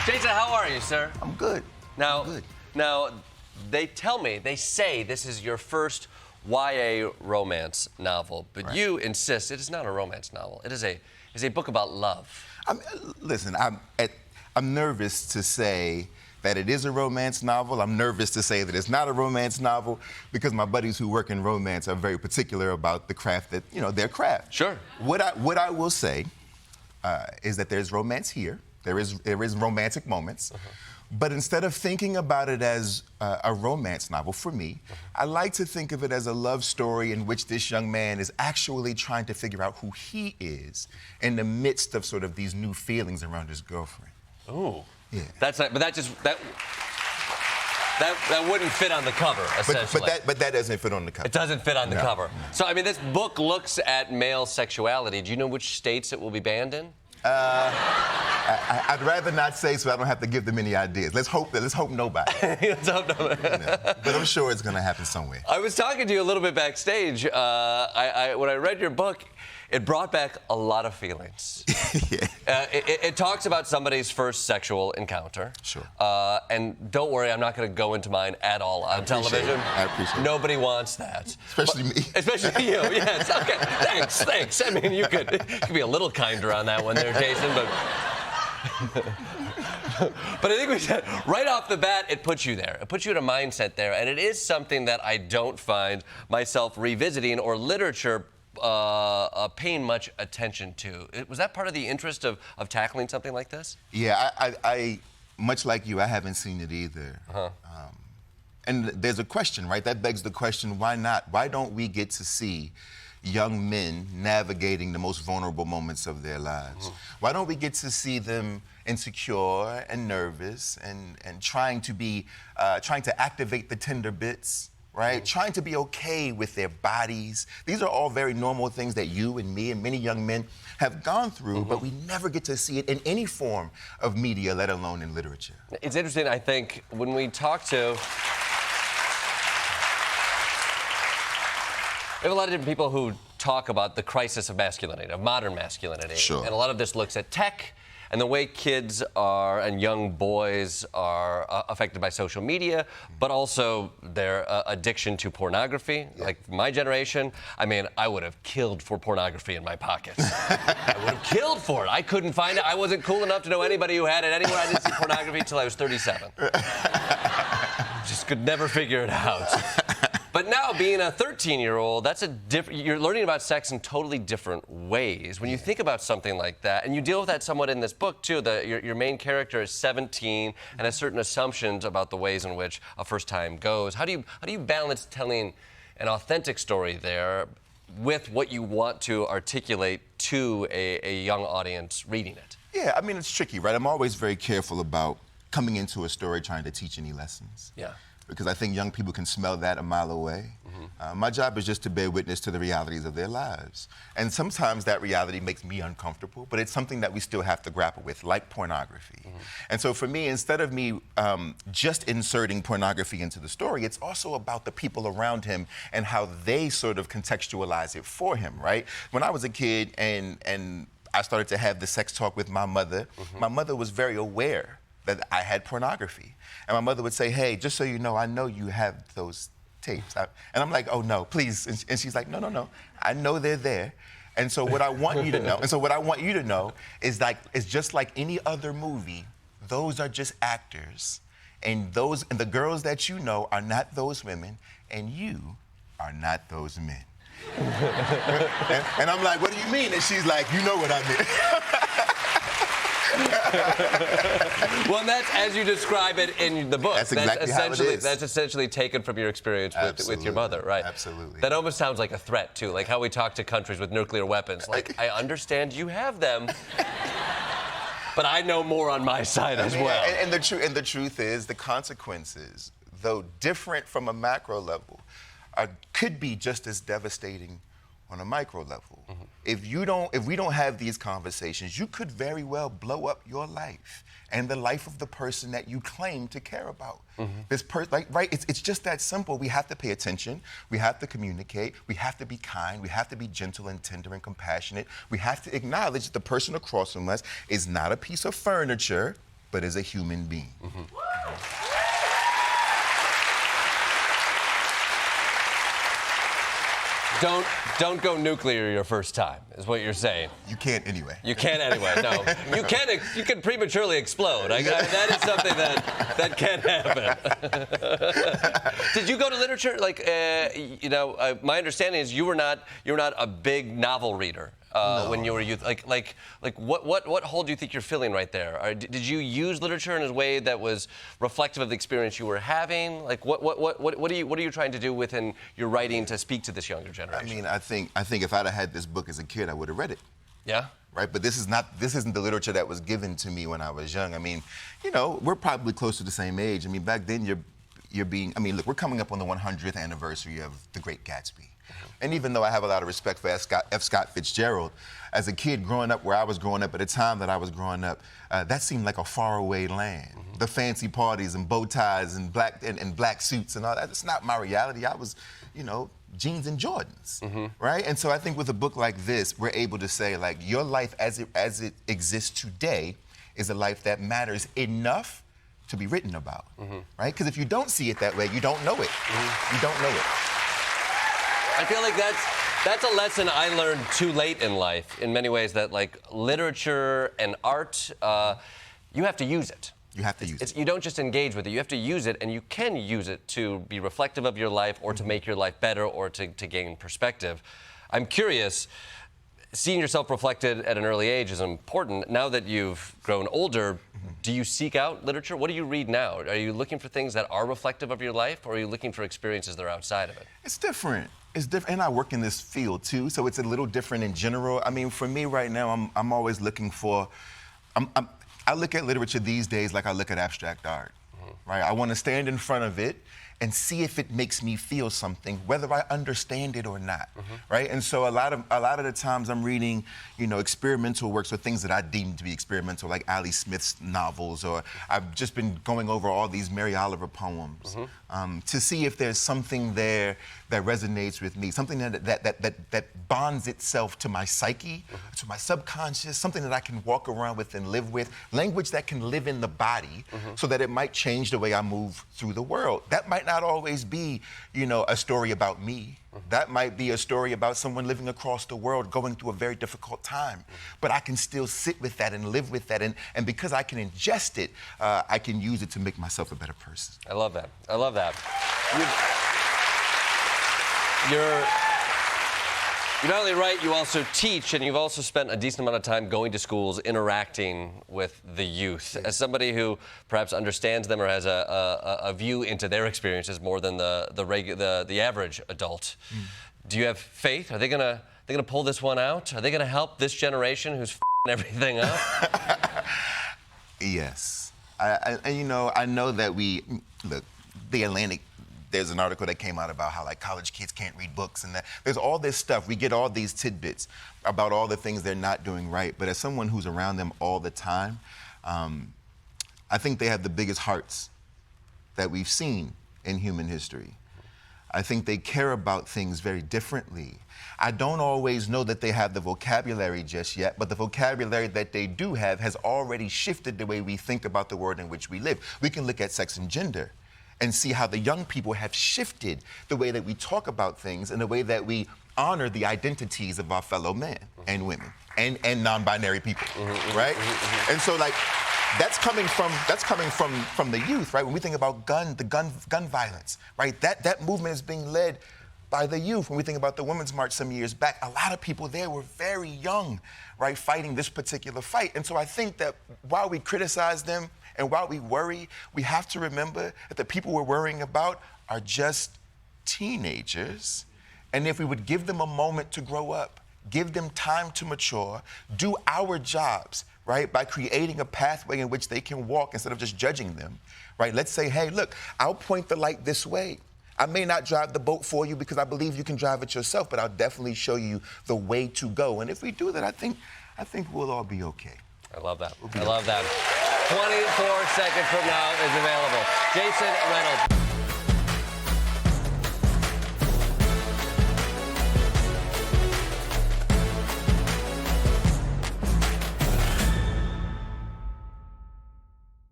Jason, how are you, sir? I'm good. Now, I'm good. Now, they say this is your first YA romance novel, but Right. you insist it is not a romance novel. It is a book about love. Listen, I'm nervous to say that it is a romance novel. I'm nervous to say that it's not a romance novel because my buddies who work in romance are very particular about the craft that, their craft. Sure. What I will say is that there's romance here. There is romantic moments. But instead of thinking about it as a romance novel, for me, I like to think of it as a love story in which this young man is actually trying to figure out who he is in the midst of sort of these new feelings around his girlfriend. Ooh. Yeah. That's not, but that wouldn't fit on the cover, essentially. But that doesn't fit on the cover. It doesn't fit on the No. cover. So, I mean, this book looks at male sexuality. Do you know which states it will be banned in? I'd rather not say so I don't have to give them any ideas. Let's hope nobody. Let's hope nobody. But I'm sure it's going to happen somewhere. I was talking to you a little bit backstage. When I read your book, it brought back a lot of feelings. Yeah. It talks about somebody's first sexual encounter. Sure. And don't worry, I'm not going to go into mine at all on television. I appreciate it. Nobody wants that. Especially me. Especially you, yes. Okay, thanks. I mean, you could be a little kinder on that one there, Jason, but... But I think we said right off the bat, it puts you there. It puts you in a mindset there, and it is something that I don't find myself revisiting or literature paying much attention to. Was that part of the interest of tackling something like this? Yeah, I much like you, I haven't seen it either. And there's a question, right? That begs the question, why not? Why don't we get to see young men navigating the most vulnerable moments of their lives? Why don't we get to see them insecure and nervous and trying to activate the tender bits, right? Trying to be okay with their bodies. These are all very normal things that you and me and many young men have gone through, but we never get to see it in any form of media, let alone in literature. It's interesting, I think, when we talk to... We have a lot of different people who talk about the crisis of masculinity, of modern masculinity. Sure. And a lot of this looks at tech and the way kids are and young boys are affected by social media, but also their addiction to pornography. Yeah. Like my generation, I mean, I would have killed for pornography in my pockets. I would have killed for it. I couldn't find it. I wasn't cool enough to know anybody who had it anywhere. I didn't see pornography until I was 37. Just could never figure it out. But now, being a 13-year-old, you're learning about sex in totally different ways. When you think about something like that, and you deal with that somewhat in this book, too, your main character is 17 and has certain assumptions about the ways in which a first time goes. How do you balance telling an authentic story there with what you want to articulate to a young audience reading it? Yeah, I mean, it's tricky, right? I'm always very careful about coming into a story trying to teach any lessons. Yeah. Because I think young people can smell that a mile away. My job is just to bear witness to the realities of their lives. And sometimes that reality makes me uncomfortable, but it's something that we still have to grapple with, like pornography. And so for me, instead of me just inserting pornography into the story, it's also about the people around him and how they sort of contextualize it for him, right? When I was a kid and I started to have the sex talk with my mother was very aware that I had pornography. And my mother would say, hey, just so you know you have those tapes. And I'm like, oh, no, please. And she's like, no, I know they're there. And so what I want you to know, is it's just like any other movie, those are just actors. And the girls that you know are not those women, and you are not those men. and I'm like, what do you mean? And she's like, you know what I mean. Well, and that's as you describe it in the book. That's exactly how it is. That's essentially taken from your experience with your mother, right? Absolutely. That almost sounds like a threat, too, like how we talk to countries with nuclear weapons. Like, I understand you have them, but I know more on my side as well. And the truth is, the consequences, though different from a macro level, could be just as devastating on a micro level. If we don't have these conversations, you could very well blow up your life and the life of the person that you claim to care about. It's just that simple. We have to pay attention. We have to communicate. We have to be kind. We have to be gentle and tender and compassionate. We have to acknowledge that the person across from us is not a piece of furniture, but as a human being. Don't go nuclear your first time, is what you're saying. You can't anyway. You can't anyway. No, you can prematurely explode. That is something that can happen. Did you go to literature? Like, my understanding is you were not a big novel reader. No. When you were youth, what hole do you think you're filling right there? Did you use literature in a way that was reflective of the experience you were having? Like, what are you trying to do within your writing to speak to this younger generation? I mean, I think if I'd have had this book as a kid, I would have read it. Yeah. Right, but this isn't the literature that was given to me when I was young. I mean, we're probably close to the same age. I mean, back then look, we're coming up on the 100th anniversary of The Great Gatsby. And even though I have a lot of respect for F. Scott Fitzgerald, as a kid growing up where I was growing up at the time that I was growing up, that seemed like a faraway land. The fancy parties and bow ties and black suits and all that, it's not my reality. I was, jeans and Jordans, right? And so I think with a book like this, we're able to say, like, your life as it exists today is a life that matters enough to be written about, right? Because if you don't see it that way, you don't know it. You don't know it. I feel like that's a lesson I learned too late in life in many ways, that like literature and art, you have to use it. You have to use it. You don't just engage with it, you have to use it, and you can use it to be reflective of your life or to make your life better or to gain perspective. I'm curious, seeing yourself reflected at an early age is important. Now that you've grown older, do you seek out literature? What do you read now? Are you looking for things that are reflective of your life, or are you looking for experiences that are outside of it? It's different. It's different, and I work in this field too, so it's a little different in general. I mean, for me right now, I'm always looking for. I look at literature these days like I look at abstract art, right? I want to stand in front of it and see if it makes me feel something, whether I understand it or not, right? And so a lot of the times I'm reading, experimental works or things that I deem to be experimental, like Ali Smith's novels, or I've just been going over all these Mary Oliver poems to see if there's something there that resonates with me, something that bonds itself to my psyche, to my subconscious, something that I can walk around with and live with, language that can live in the body so that it might change the way I move through the world. That might not always be, a story about me. That might be a story about someone living across the world going through a very difficult time. But I can still sit with that and live with that. And because I can ingest it, I can use it to make myself a better person. I love that. I love that. You're not only write, you also teach, and you've also spent a decent amount of time going to schools, interacting with the youth. As somebody who perhaps understands them or has a view into their experiences more than the average adult, do you have faith? Are they gonna pull this one out? Are they gonna help this generation who's f***ing everything up? Yes. I know that The Atlantic, there's an article that came out about how college kids can't read books, and that there's all this stuff. We get all these tidbits about all the things they're not doing right. But as someone who's around them all the time, I think they have the biggest hearts that we've seen in human history. I think they care about things very differently. I don't always know that they have the vocabulary just yet, but the vocabulary that they do have has already shifted the way we think about the world in which we live. We can look at sex and gender and see how the young people have shifted the way that we talk about things and the way that we honor the identities of our fellow men and women and non-binary people, right? And so that's coming from the youth, right? When we think about gun violence, right? That movement is being led by the youth. When we think about the Women's March some years back, a lot of people there were very young, right, fighting this particular fight. And so I think that while we criticize them and while we worry, we have to remember that the people we're worrying about are just teenagers. And if we would give them a moment to grow up, give them time to mature, do our jobs, right, by creating a pathway in which they can walk instead of just judging them, right? Let's say, hey, look, I'll point the light this way. I may not drive the boat for you because I believe you can drive it yourself, but I'll definitely show you the way to go. And if we do that, I think we'll all be okay. I love that. I love that. 24 seconds from now is available. Jason Reynolds.